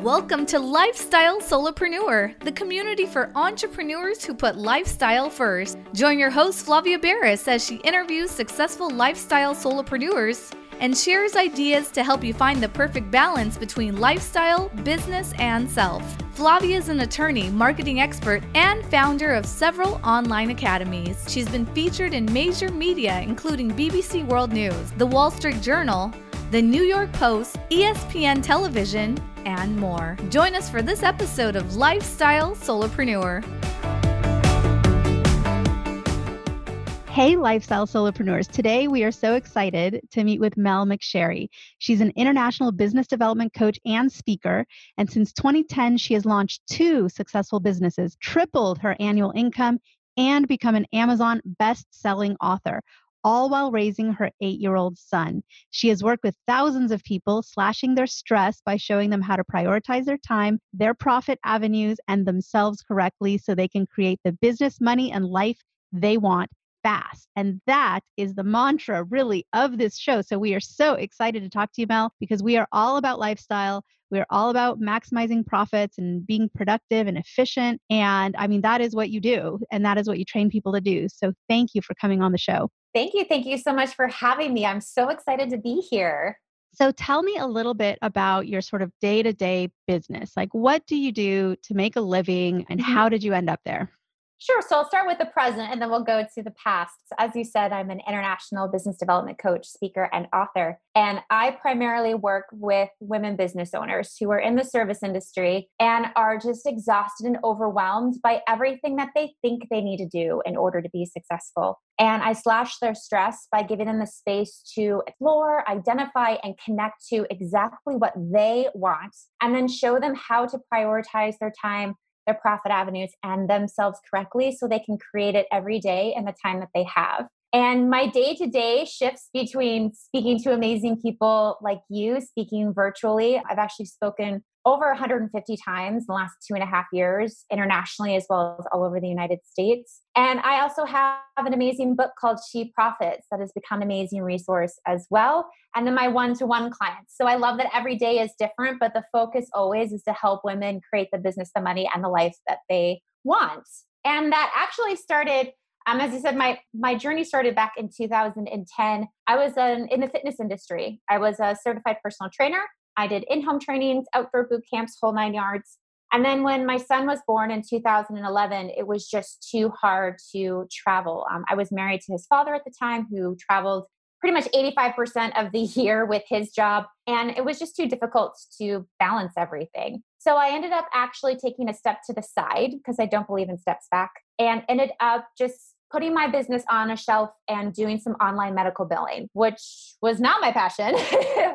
Welcome to Lifestyle Solopreneur, the community for entrepreneurs who put lifestyle first. Join your host Flavia Barris as she interviews successful lifestyle solopreneurs and shares ideas to help you find the perfect balance between lifestyle, business, and self. Flavia is an attorney, marketing expert, and founder of several online academies. She's been featured in major media including BBC World News, The Wall Street Journal, The New York Post, ESPN Television, and more. Join us for this episode of Lifestyle Solopreneur. Hey, Lifestyle Solopreneurs. Today, we are so excited to meet with Mel McSherry. She's an international business development coach and speaker. And since 2010, she has launched 2 successful businesses, tripled her annual income, and become an Amazon best-selling author, all while raising her 8-year-old son. She has worked with thousands of people, slashing their stress by showing them how to prioritize their time, their profit avenues, and themselves correctly so they can create the business, money, and life they want fast. And that is the mantra, really, of this show. So we are so excited to talk to you, Mel, because we are all about lifestyle. We're all about maximizing profits and being productive and efficient. And I mean, that is what you do. And that is what you train people to do. So thank you for coming on the show. Thank you. Thank you so much for having me. I'm so excited to be here. So tell me a little bit about your sort of day-to-day business. Like, what do you do to make a living and how did you end up there? Sure. So I'll start with the present and then we'll go to the past. So as you said, I'm an international business development coach, speaker, and author. And I primarily work with women business owners who are in the service industry and are just exhausted and overwhelmed by everything that they think they need to do in order to be successful. And I slash their stress by giving them the space to explore, identify, and connect to exactly what they want, and then show them how to prioritize their time, their profit avenues, and themselves correctly so they can create it every day in the time that they have. And my day-to-day shifts between speaking to amazing people like you, speaking virtually. I've actually spoken over 150 times in the last 2.5 years, internationally as well as all over the United States. And I also have an amazing book called She Profits that has become an amazing resource as well. And then my one-to-one clients. So I love that every day is different, but the focus always is to help women create the business, the money, and the life that they want. And that actually started, as you said, my journey started back in 2010. I was in the fitness industry. I was a certified personal trainer. I did in-home trainings, outdoor boot camps, whole 9 yards. And then when my son was born in 2011, it was just too hard to travel. I was married to his father at the time, who traveled pretty much 85% of the year with his job. And it was just too difficult to balance everything. So I ended up actually taking a step to the side because I don't believe in steps back, and ended up just putting my business on a shelf and doing some online medical billing, which was not my passion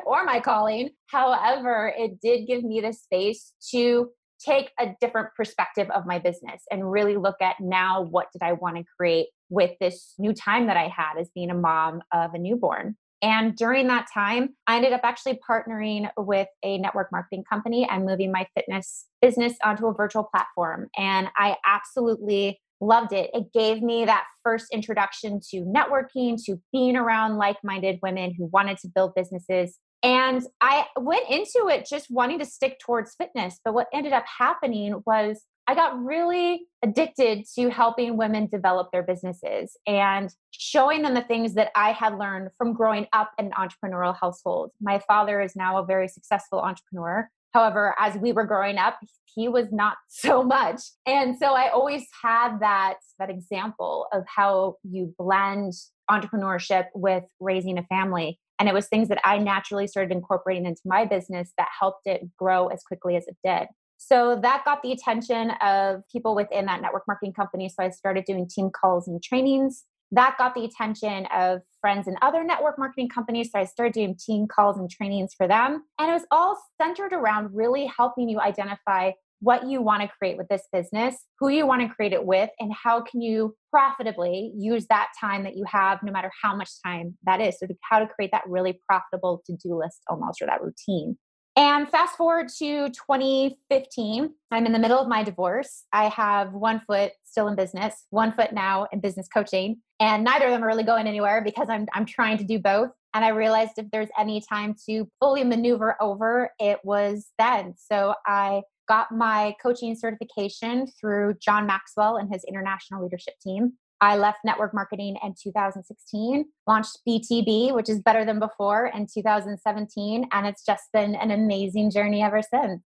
or my calling. However, it did give me the space to take a different perspective of my business and really look at now, what did I want to create with this new time that I had as being a mom of a newborn. And during that time, I ended up actually partnering with a network marketing company and moving my fitness business onto a virtual platform. And I absolutely loved it. It gave me that first introduction to networking, to being around like-minded women who wanted to build businesses. And I went into it just wanting to stick towards fitness. But what ended up happening was I got really addicted to helping women develop their businesses and showing them the things that I had learned from growing up in an entrepreneurial household. My father is now a very successful entrepreneur. However, as we were growing up, he was not so much. And so I always had that example of how you blend entrepreneurship with raising a family. And it was things that I naturally started incorporating into my business that helped it grow as quickly as it did. So that got the attention of people within that network marketing company. So I started doing team calls and trainings. That got the attention of friends in other network marketing companies. So I started doing team calls and trainings for them. And it was all centered around really helping you identify what you want to create with this business, who you want to create it with, and how can you profitably use that time that you have, no matter how much time that is. So how to create that really profitable to-do list almost, or that routine. And fast forward to 2015, I'm in the middle of my divorce. I have one foot still in business, one foot now in business coaching, and neither of them are really going anywhere because I'm trying to do both. And I realized if there's any time to fully maneuver over, it was then. So I got my coaching certification through John Maxwell and his international leadership team. I left network marketing in 2016, launched BTB, which is better than before, in 2017. And it's just been an amazing journey ever since.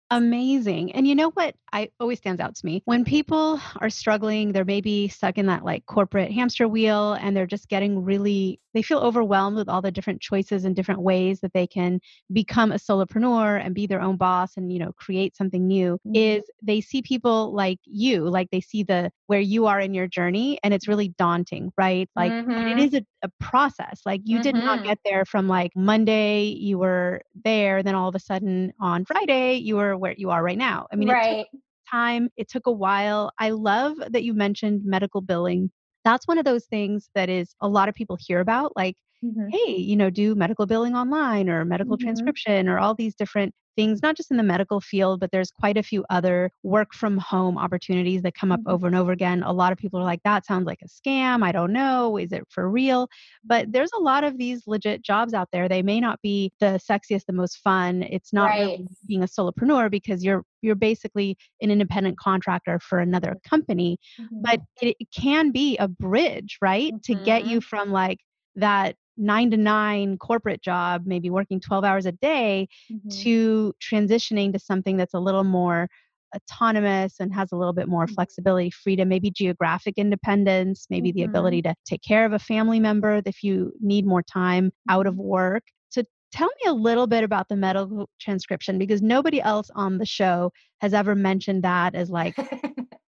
Amazing. And you know what I always stands out to me? When people are struggling, they're maybe stuck in that like corporate hamster wheel and they're just getting really, they feel overwhelmed with all the different choices and different ways that they can become a solopreneur and be their own boss and, create something new, is they see people like you, like they see the where you are in your journey and it's really daunting, right? Like, and it is a process. Like you did not get there from like Monday, you were there, then all of a sudden on Friday, you were where you are right now. I mean, it took Right. time, it took a while. I love that you mentioned medical billing. That's one of those things that is a lot of people hear about, like, Mm-hmm. hey, do medical billing online or medical Mm-hmm. transcription or all these different things, not just in the medical field, but there's quite a few other work from home opportunities that come up Mm-hmm. over and over again. A lot of people are like, that sounds like a scam. I don't know. Is it for real? But there's a lot of these legit jobs out there. They may not be the sexiest, the most fun. It's not Right. really being a solopreneur because you're basically an independent contractor for another company, but it can be a bridge, right? To get you Mm-hmm. from like that 9 to 9 corporate job, maybe working 12 hours a day, Mm-hmm. to transitioning to something that's a little more autonomous and has a little bit more flexibility, freedom, maybe geographic independence, maybe the Mm-hmm. ability to take care of a family member if you need more time out of work. So tell me a little bit about the medical transcription because nobody else on the show has ever mentioned that as like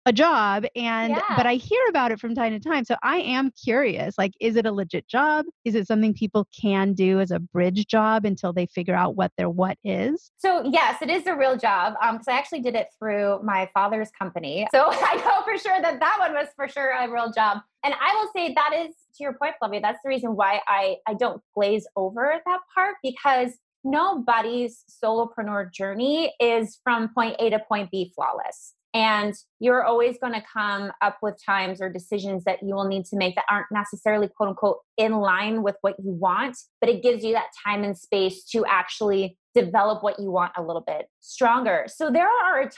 a job, but Yeah. I hear about it from time to time. So I am curious, like, is it a legit job? Is it something people can do as a bridge job until they figure out what their what is? So yes, it is a real job. Because I actually did it through my father's company. So I know for sure that one was for sure a real job. And I will say that is, to your point, Flavia, that's the reason why I don't glaze over that part, because nobody's solopreneur journey is from point A to point B flawless. And you're always going to come up with times or decisions that you will need to make that aren't necessarily, quote unquote, in line with what you want, but it gives you that time and space to actually develop what you want a little bit stronger. So there are a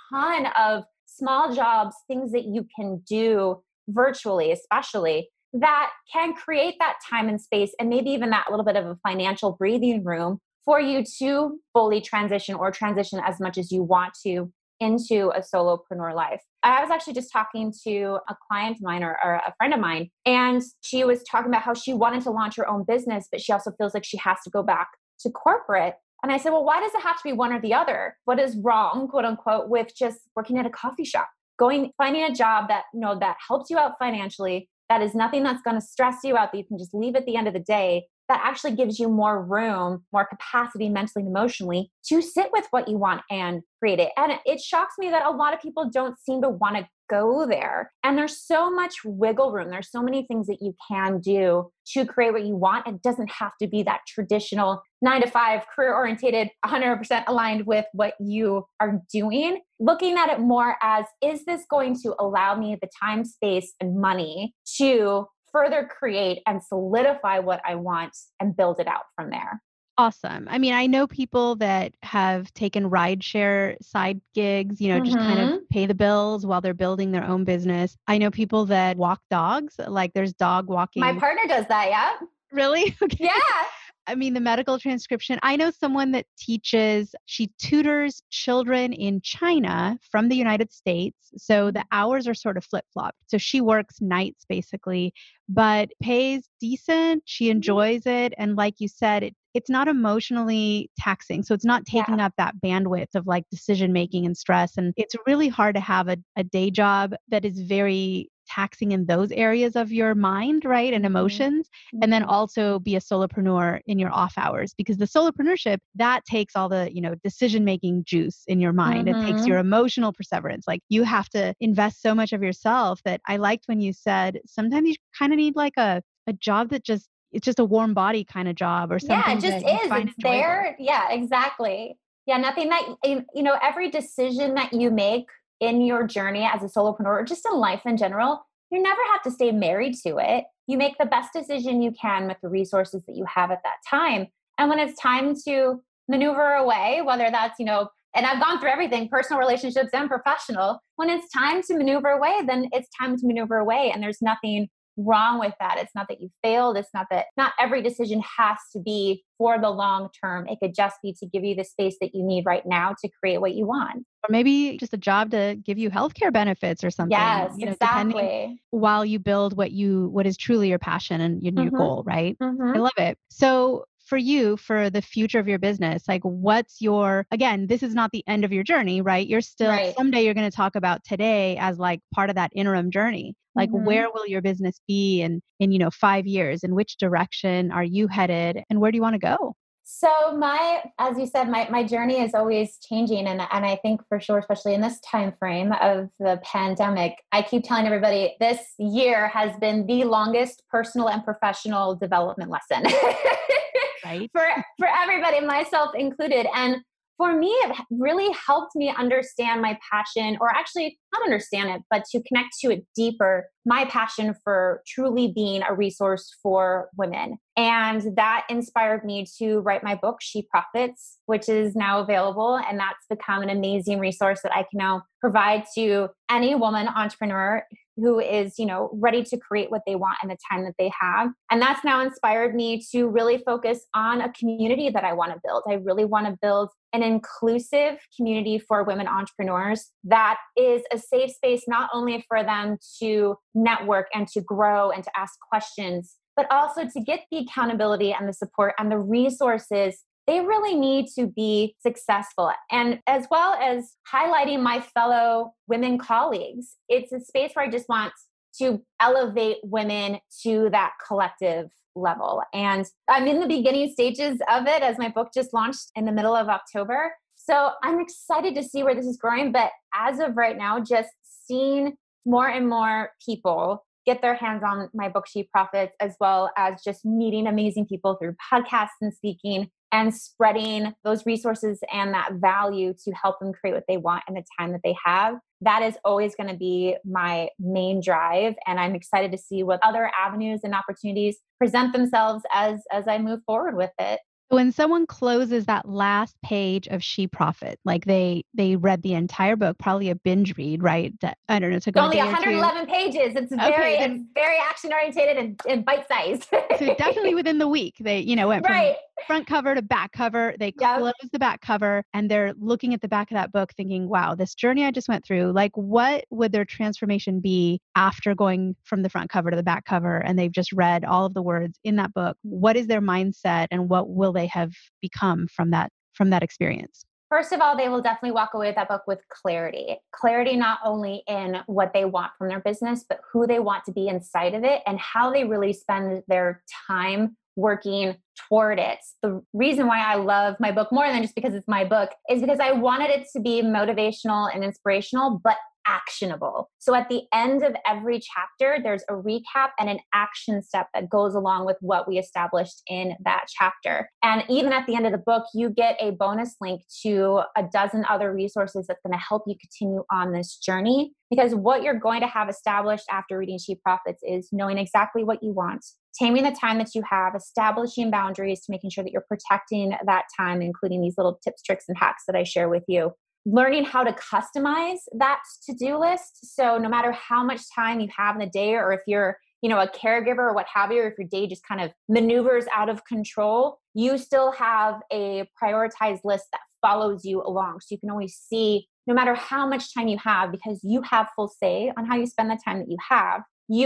ton of small jobs, things that you can do virtually, especially, that can create that time and space and maybe even that little bit of a financial breathing room for you to fully transition or transition as much as you want to into a solopreneur life. I was actually just talking to a client of mine or a friend of mine, and she was talking about how she wanted to launch her own business, but she also feels like she has to go back to corporate. And I said, well, why does it have to be one or the other? What is wrong, quote unquote, with just working at a coffee shop, finding a job that, that helps you out financially, that is nothing that's going to stress you out, that you can just leave at the end of the day, that actually gives you more room, more capacity mentally and emotionally to sit with what you want and create it. And it shocks me that a lot of people don't seem to want to go there. And there's so much wiggle room. There's so many things that you can do to create what you want. It doesn't have to be that traditional 9 to 5 career oriented, 100% aligned with what you are doing. Looking at it more as, is this going to allow me the time, space, and money to further create and solidify what I want and build it out from there? Awesome. I mean, I know people that have taken rideshare side gigs, just kind of Mm-hmm. pay the bills while they're building their own business. I know people that walk dogs, like there's dog My walking. partner does that. Yeah. Really? Okay. Yeah. I mean, the medical transcription. I know someone that she tutors children in China from the United States. So the hours are sort of flip flopped. So she works nights basically, but pays decent. She enjoys it. And like you said, it's not emotionally taxing. So it's not taking Yeah. up that bandwidth of like decision making and stress. And it's really hard to have a day job that is very taxing in those areas of your mind, right? And Mm-hmm. emotions, and then Mm-hmm. also be a solopreneur in your off hours, because the solopreneurship, that takes all the, decision making juice in your mind. It takes Mm-hmm. your emotional perseverance. Like you have to invest so much of yourself. That I liked when you said sometimes you kind of need like a job that just it's just a warm body kind of job or Yeah, it something just that you is. find It's enjoyable. there. Yeah, exactly. Yeah, nothing that, every decision that you make in your journey as a solopreneur or just in life in general, you never have to stay married to it. You make the best decision you can with the resources that you have at that time. And when it's time to maneuver away, whether that's, and I've gone through everything, personal relationships and professional, when it's time to maneuver away, then it's time to maneuver away. And there's nothing wrong with that. It's not that you failed. It's not that not every decision has to be for the long term. It could just be to give you the space that you need right now to create what you want. Or maybe just a job to give you healthcare benefits or something, Yes, depending exactly. while you build what is truly your passion and your Mm-hmm. goal, right? I Mm-hmm. love it. So for you, for the future of your business, like what's again, this is not the end of your journey, right? You're still, Right. someday you're going to talk about today as like part of that interim journey. Like Mm-hmm. where will your business be in 5 years? In which direction are you headed? And where do you want to go? So as you said, my journey is always changing. And I think for sure, especially in this time frame of the pandemic, I keep telling everybody this year has been the longest personal and professional development lesson Right? for everybody, myself included. And for me, it really helped me understand my passion, or actually not understand it, but to connect to it deeper, my passion for truly being a resource for women. And that inspired me to write my book, She Profits, which is now available. And that's become an amazing resource that I can now provide to any woman entrepreneur who is, ready to create what they want in the time that they have. And that's now inspired me to really focus on a community that I want to build. I really want to build an inclusive community for women entrepreneurs that is a safe space, not only for them to network and to grow and to ask questions, but also to get the accountability and the support and the resources they really need to be successful. And as well as highlighting my fellow women colleagues, it's a space where I just want to elevate women to that collective level. And I'm in the beginning stages of it, as my book just launched in the middle of October. So I'm excited to see where this is growing. But as of right now, just seeing more and more people get their hands on my book, She Profits, as well as just meeting amazing people through podcasts and speaking and spreading those resources and that value to help them create what they want in the time that they have. That is always going to be my main drive. And I'm excited to see what other avenues and opportunities present themselves as I move forward with it. When someone closes that last page of She Profit, like they read the entire book, probably a binge read, right? I don't know, took It's them a only day or two. 111 pages. Okay, It's very action oriented and bite sized. so definitely within the week, they, went from Right. front cover to back cover. They Yep. close the back cover and they're looking at the back of that book thinking, wow, this journey I just went through, like what would their transformation be after going from the front cover to the back cover? And they've just read all of the words in that book. What is their mindset and what will they have become from that experience? First of all, they will definitely walk away with that book with clarity. Clarity not only in what they want from their business, but who they want to be inside of it and how they really spend their time working toward it. The reason why I love my book more than just because it's my book is because I wanted it to be motivational and inspirational, but actionable. So at the end of every chapter, there's a recap and an action step that goes along with what we established in that chapter. And even at the end of the book, you get a bonus link to a dozen other resources that's going to help you continue on this journey. Because what you're going to have established after reading She Profits is knowing exactly what you want, taming the time that you have, establishing boundaries to making sure that you're protecting that time, including these little tips, tricks, and hacks that I share with you. Learning how to customize that to-do list. So no matter how much time you have in the day, or if you're, a caregiver or what have you, or if your day just kind of maneuvers out of control, you still have a prioritized list that follows you along. So you can always see, no matter how much time you have, because you have full say on how you spend the time that you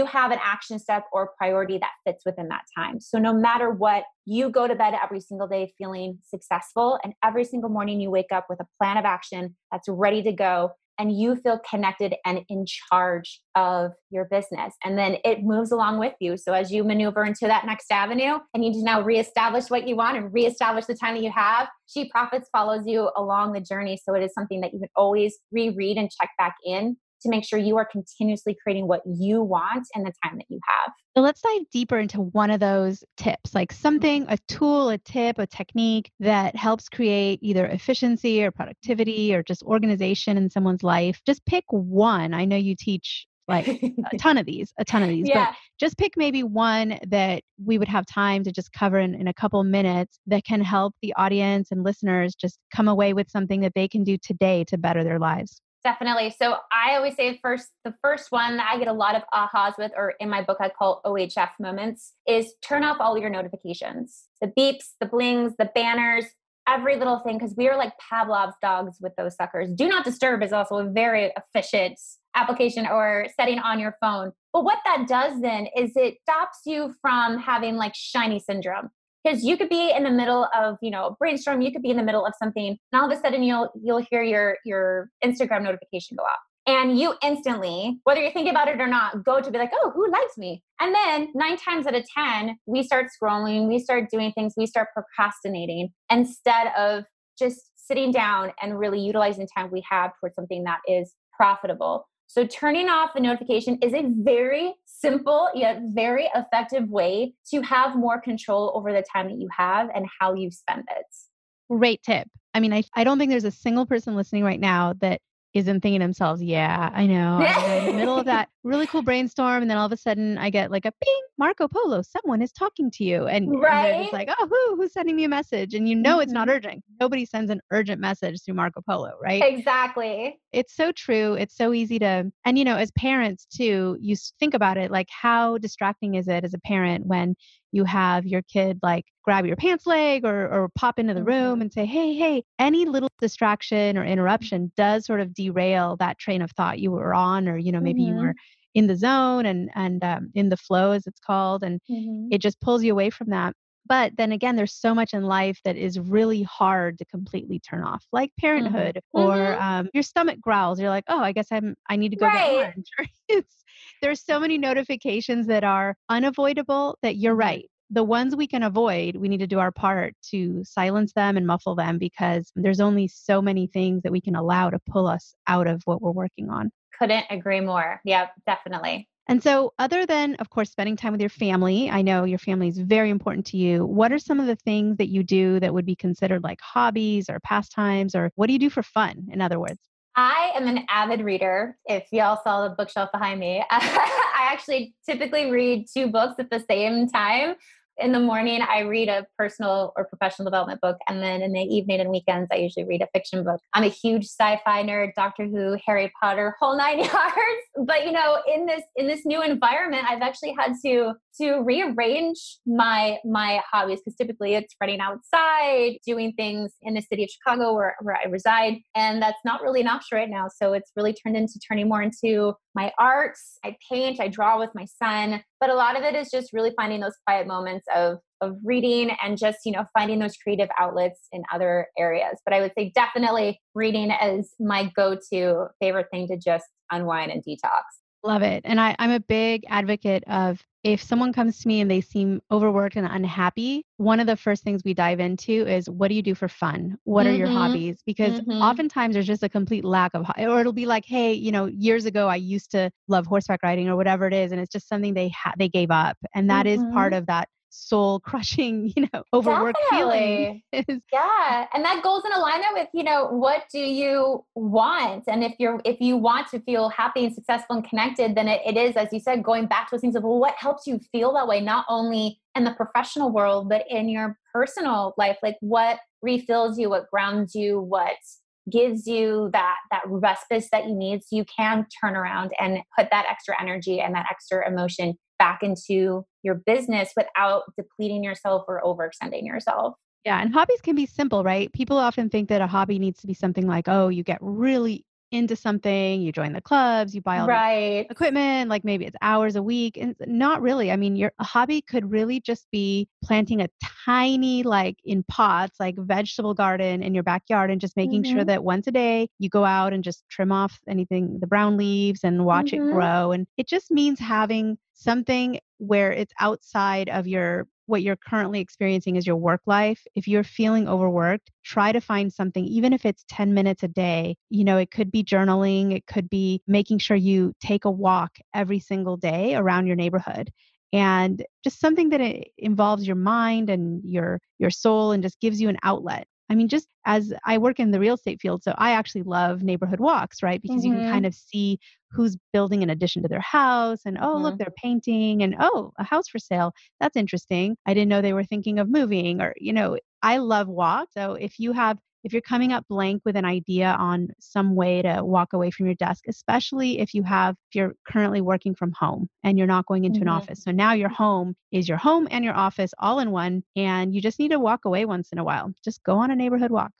have an action step or priority that fits within that time. So no matter what, you go to bed every single day feeling successful, and every single morning you wake up with a plan of action that's ready to go, and you feel connected and in charge of your business. And then it moves along with you. So as you maneuver into that next avenue and you need to now reestablish what you want and reestablish the time that you have, She Profits follows you along the journey. So it is something that you can always reread and check back in to make sure you are continuously creating what you want in the time that you have. So let's dive deeper into one of those tips, like something, a tool, a tip, a technique that helps create either efficiency or productivity or just organization in someone's life. Just pick one. I know you teach like a ton of these, but Yeah. just pick maybe one that we would have time to just cover in a couple minutes that can help the audience and listeners just come away with something that they can do today to better their lives. Definitely. So I always say the first one that I get a lot of ahas with, or in my book, I call OHF moments, is turn off all your notifications, the beeps, the blings, the banners, every little thing. Cause we are like Pavlov's dogs with those suckers. Do not disturb is also a very efficient application or setting on your phone. But what that does then is it stops you from having like shiny syndrome. Because you could be in the middle of, a brainstorm, you could be in the middle of something, and all of a sudden you'll hear your Instagram notification go off. And you instantly, whether you're thinking about it or not, go to be like, oh, who likes me? And then 9 times out of 10, we start scrolling, we start doing things, we start procrastinating instead of just sitting down and really utilizing time we have towards something that is profitable. So turning off the notification is a very simple yet very effective way to have more control over the time that you have and how you spend it. Great tip. I mean, I don't think there's a single person listening right now that isn't thinking to themselves, yeah, I know. I'm in the middle of that really cool brainstorm. And then all of a sudden I get like a ping, Marco Polo, someone is talking to you. And they're just Right? like, oh, who's sending me a message? And it's not Mhm. urgent. Nobody sends an urgent message through Marco Polo, right? Exactly. It's so true. It's so easy to, and as parents too, think about it, like how distracting is it as a parent when you have your kid like grab your pants leg or pop into the room Mhm. and say, hey, any little distraction or interruption does sort of derail that train of thought you were on, or, maybe you were Mhm. in the zone and in the flow, as it's called. And Mhm. it just pulls you away from that. But then again, there's so much in life that is really hard to completely turn off, like Mhm. parenthood, or Mhm. your stomach growls. You're like, oh, I guess I need to go get Right. lunch. Or there's so many notifications that are unavoidable that you're Mhm. right. The ones we can avoid, we need to do our part to silence them and muffle them, because there's only so many things that we can allow to pull us out of what we're working on. Couldn't agree more. Yep, definitely. And so, other than, of course, spending time with your family, I know your family is very important to you. What are some of the things that you do that would be considered like hobbies or pastimes, or what do you do for fun, in other words? I am an avid reader. If y'all saw the bookshelf behind me, I actually typically read 2 books at the same time. In the morning, I read a personal or professional development book. And then in the evening and weekends, I usually read a fiction book. I'm a huge sci-fi nerd, Doctor Who, Harry Potter, whole 9 yards. But in this new environment, I've actually had to rearrange my hobbies, because typically it's running outside, doing things in the city of Chicago where I reside. And that's not really an option right now. So it's really turning more into my arts. I paint, I draw with my son. But a lot of it is just really finding those quiet moments of reading and just, finding those creative outlets in other areas. But I would say definitely reading is my go-to favorite thing to just unwind and detox. Love it. And I'm a big advocate of, if someone comes to me and they seem overworked and unhappy, one of the first things we dive into is, what do you do for fun? What are your Mhm. hobbies? Because Mhm. oftentimes there's just a complete lack of, or it'll be like, hey, years ago I used to love horseback riding or whatever it is. And it's just something they gave up. And that is part Mhm. of that soul crushing, overworked feeling Definitely. is. Yeah. And that goes in alignment with, what do you want? And if you want to feel happy and successful and connected, then it is, as you said, going back to those things of, well, what helps you feel that way, not only in the professional world, but in your personal life. Like, what refills you, what grounds you, what gives you that respite that you need, so you can turn around and put that extra energy and that extra emotion back into your business without depleting yourself or overextending yourself. Yeah, and hobbies can be simple, right? People often think that a hobby needs to be something like, oh, you get really into something, you join the clubs, you buy all the Right. equipment, like maybe it's hours a week. And it's not really. I mean, your a hobby could really just be planting a tiny, like in pots, like vegetable garden in your backyard, and just making sure Mhm. that once a day you go out and just trim off anything, the brown leaves, and watch it Mhm. grow. And it just means having something where it's outside of your what you're currently experiencing is your work life, if you're feeling overworked, try to find something, even if it's 10 minutes a day. It could be journaling, it could be making sure you take a walk every single day around your neighborhood. And just something that it involves your mind and your soul and just gives you an outlet. I mean, just as I work in the real estate field, so I actually love neighborhood walks, right? Because you can kind of see who's building an addition to their house and, oh, look, they're painting and, oh, a house for sale. That's interesting. I didn't know they were thinking of moving or, I love walks. So if you're coming up blank with an idea on some way to walk away from your desk, especially if you're currently working from home and you're not going into an office. So now your home is your home and your office all in one, and you just need to walk away once in a while. Just go on a neighborhood walk.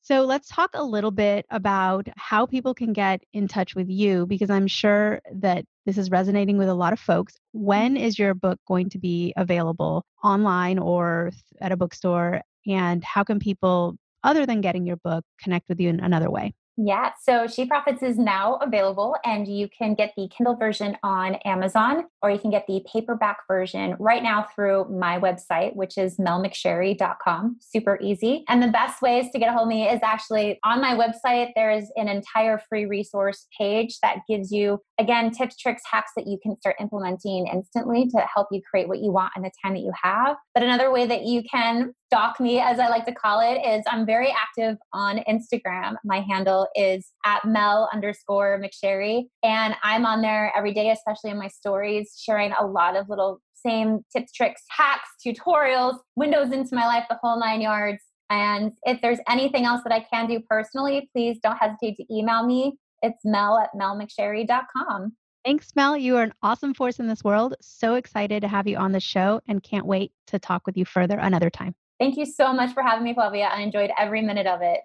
So let's talk a little bit about how people can get in touch with you, because I'm sure that this is resonating with a lot of folks. When is your book going to be available online or at a bookstore? And how can people, other than getting your book, connect with you in another way? Yeah, so She Profits is now available, and you can get the Kindle version on Amazon, or you can get the paperback version right now through my website, which is melmcsherry.com. Super easy. And the best ways to get a hold of me is actually on my website. There's an entire free resource page that gives you, again, tips, tricks, hacks that you can start implementing instantly to help you create what you want in the time that you have. But another way that you can stalk me, as I like to call it, is I'm very active on Instagram. My handle is at Mel_McSherry. And I'm on there every day, especially in my stories, sharing a lot of little same tips, tricks, hacks, tutorials, windows into my life, the whole 9 yards. And if there's anything else that I can do personally, please don't hesitate to email me. It's mel@melmcsherry.com. Thanks, Mel. You are an awesome force in this world. So excited to have you on the show and can't wait to talk with you further another time. Thank you so much for having me, Flavia. I enjoyed every minute of it.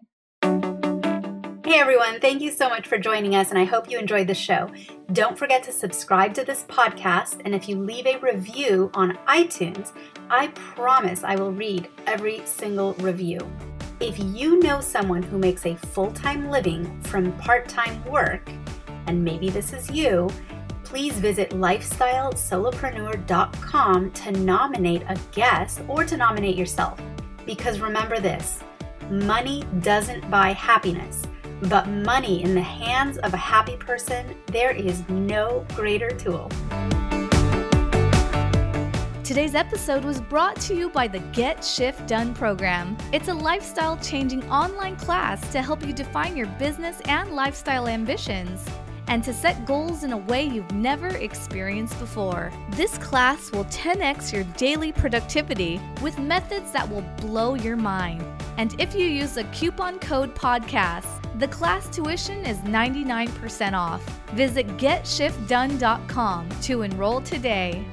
Hey everyone, thank you so much for joining us, and I hope you enjoyed the show. Don't forget to subscribe to this podcast, and if you leave a review on iTunes, I promise I will read every single review. If you know someone who makes a full-time living from part-time work, and maybe this is you, please visit lifestylesolopreneur.com to nominate a guest or to nominate yourself. Because remember this, money doesn't buy happiness, but money in the hands of a happy person, there is no greater tool. Today's episode was brought to you by the Get Shift Done program. It's a lifestyle-changing online class to help you define your business and lifestyle ambitions, and to set goals in a way you've never experienced before. This class will 10x your daily productivity with methods that will blow your mind. And if you use a coupon code podcast, the class tuition is 99% off. Visit GetShiftDone.com to enroll today.